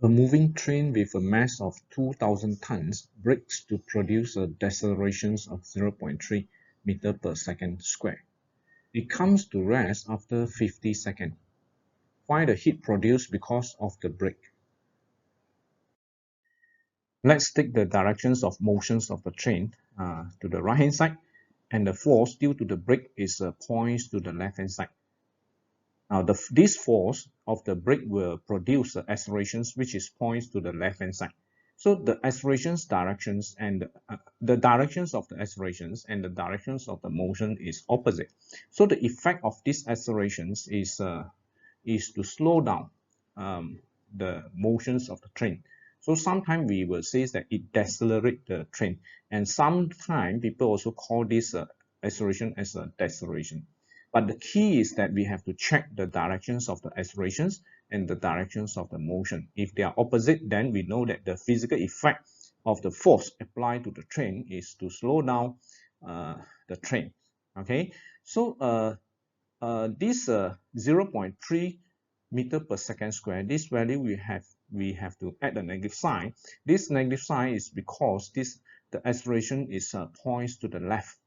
A moving train with a mass of 2,000 tons brakes to produce a deceleration of 0.3 meter per second square. It comes to rest after 50 seconds. Find the heat produced because of the brake. Let's take the directions of motions of the train to the right hand side, and the force due to the brake is points to the left hand side. Now this force of the brake will produce accelerations which is points to the left hand side. So the accelerations directions and the directions of the accelerations and the directions of the motion is opposite. So the effect of these accelerations is to slow down the motions of the train. So sometimes we will say that it decelerates the train, and sometimes people also call this acceleration as a deceleration. But the key is that we have to check the directions of the accelerations and the directions of the motion. If they are opposite, then we know that the physical effect of the force applied to the train is to slow down the train. Okay, so this 0.3 meter per second square, this value we have to add a negative sign. This negative sign is because the acceleration is points to the left.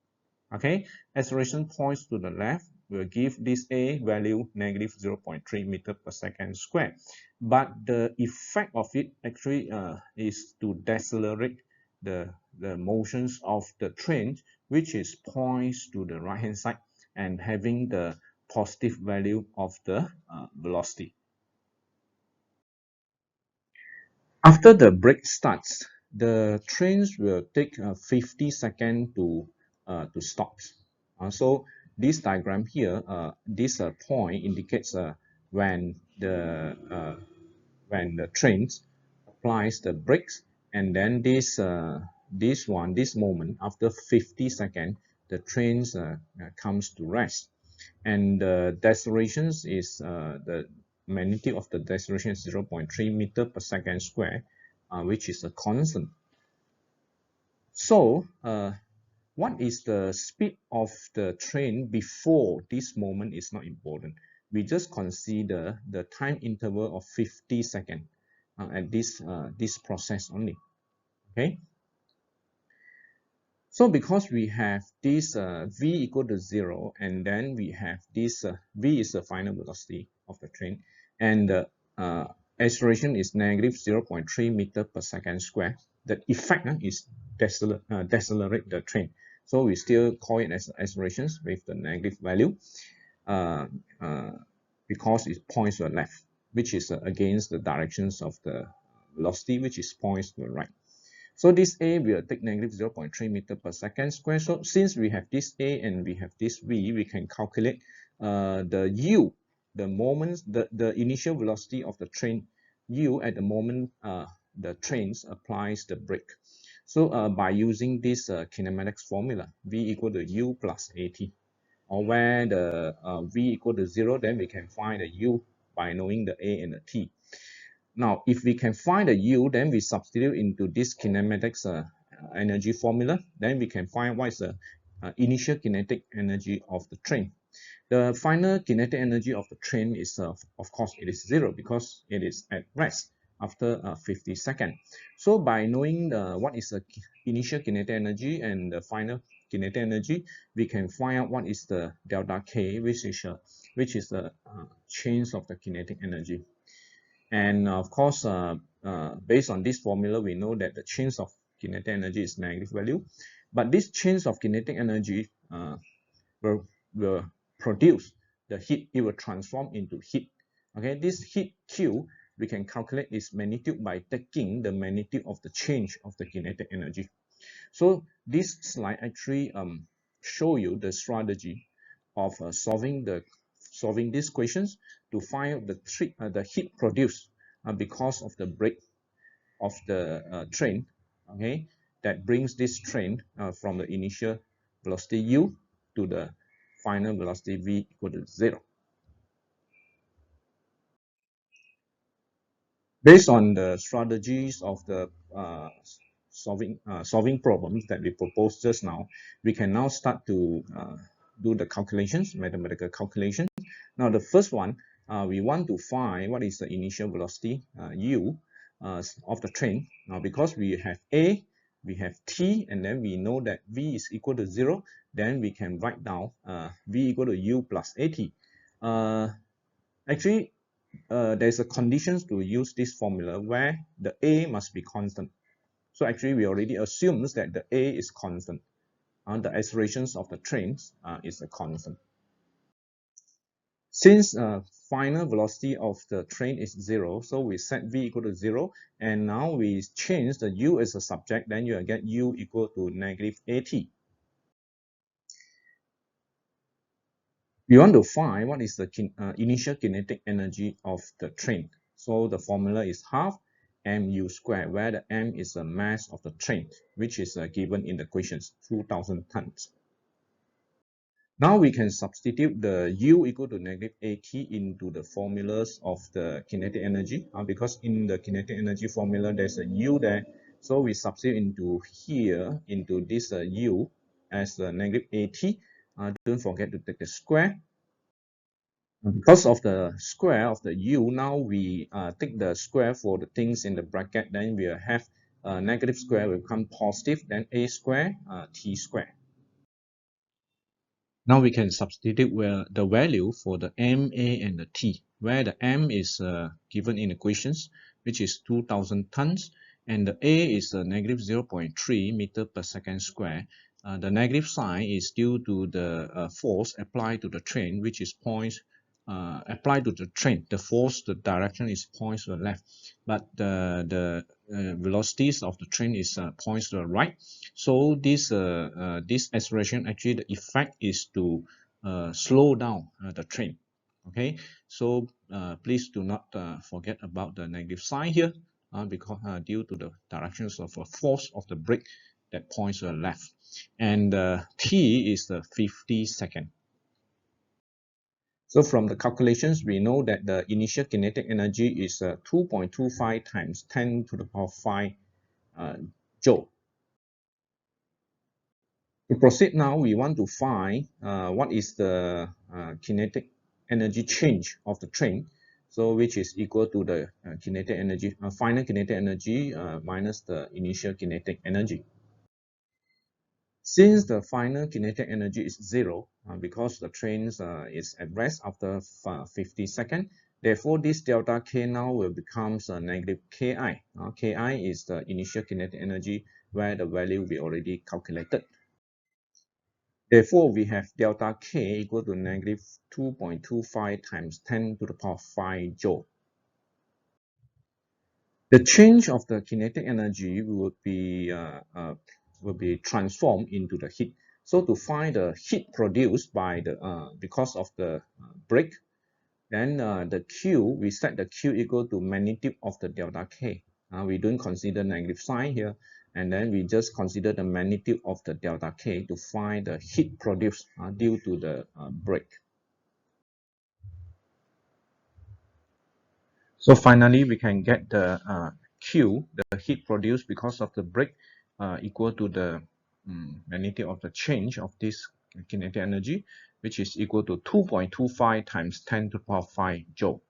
Okay, acceleration points to the left will give this a value negative 0.3 meter per second square. But the effect of it actually is to decelerate the motions of the train, which is points to the right hand side and having the positive value of the velocity. After the brake starts, the trains will take 50 seconds to stop. So this diagram here, this point indicates when the trains applies the brakes, and then this moment after 50 seconds, the trains comes to rest, and the decelerations is the magnitude of the deceleration is 0.3 meter per second square, which is a constant. So what is the speed of the train before this moment is not important. We just consider the time interval of 50 seconds at this process only. Okay. So because we have this v equal to 0, and then we have this v is the final velocity of the train, and the acceleration is negative 0.3 meter per second square, the effect is decelerate the train. So we still call it as accelerations with the negative value uh, because it points to the left, which is against the directions of the velocity, which is points to the right. So this a will take negative 0.3 meter per second square. So since we have this a and we have this v, we can calculate the u, the moment, the initial velocity of the train, u at the moment the trains applies the brake. So by using this kinematics formula, v equal to u plus at, or where the v equal to 0, then we can find the u by knowing the a and the t. Now, if we can find the u, then we substitute into this kinematics energy formula. Then we can find what is the initial kinetic energy of the train. The final kinetic energy of the train is, of course, it is 0 because it is at rest after 50 seconds. So by knowing what is the initial kinetic energy and the final kinetic energy, we can find out what is the delta k, which is the change of the kinetic energy. And of course, based on this formula, we know that the change of kinetic energy is negative value. But this change of kinetic energy will produce the heat. It will transform into heat. Okay, this heat Q, we can calculate its magnitude by taking the magnitude of the change of the kinetic energy. So this slide actually show you the strategy of solving these questions to find out the heat produced because of the brake of the train, okay, that brings this train from the initial velocity u to the final velocity v equal to 0. Based on the strategies of the solving problems that we proposed just now, we can now start to do the calculations, mathematical calculation. Now the first one, we want to find what is the initial velocity u of the train. Now, because we have A, we have T, and then we know that V is equal to 0, then we can write down V equal to U plus AT. Actually, there's a conditions to use this formula where the A must be constant. So actually, we already assumes that the A is constant. The accelerations of the trains is a constant. Since final velocity of the train is 0, so we set V equal to 0, and now we change the U as a subject, then you will get U equal to negative AT. We want to find what is the initial kinetic energy of the train. So the formula is half mu squared, where the m is the mass of the train, which is given in the questions, 2,000 tons. Now we can substitute the U equal to negative AT into the formulas of the kinetic energy, because in the kinetic energy formula there's a U there. So we substitute into here, into this U as negative AT. Don't forget to take the square. Because of the square of the U, now we take the square for the things in the bracket, then we'll have negative square will become positive, then A square, T square. Now we can substitute the value for the m, a, and the t, where the m is given in equations, which is 2,000 tons, and the a is negative 0.3 meter per second square. The negative sign is due to the force applied to the train, which is points applied to the train. The force, the direction is points to the left, but the velocities of the train is points to the right. So this acceleration, actually the effect is to slow down the train. Okay, so please do not forget about the negative sign here, because due to the directions of force of the brake that points to the left, and t is the 50 second. So from the calculations, we know that the initial kinetic energy is 2.25 times 10 to the power 5 joule. To proceed now, we want to find what is the kinetic energy change of the train, so which is equal to the kinetic energy, final kinetic energy minus the initial kinetic energy. Since the final kinetic energy is 0, because the train is at rest after 50 seconds, therefore this delta K now will become negative Ki. Ki is the initial kinetic energy where the value we already calculated. Therefore, we have delta K equal to negative 2.25 times 10 to the power 5 joule. The change of the kinetic energy will be transformed into the heat. So to find the heat produced by the because of the brake, then the Q, we set the Q equal to magnitude of the delta K. We don't consider negative sign here, and then we just consider the magnitude of the delta K to find the heat produced due to the brake. So finally, we can get the Q, the heat produced because of the brake, equal to the magnitude of the change of this kinetic energy, which is equal to 2.25 times 10 to the power 5 joule.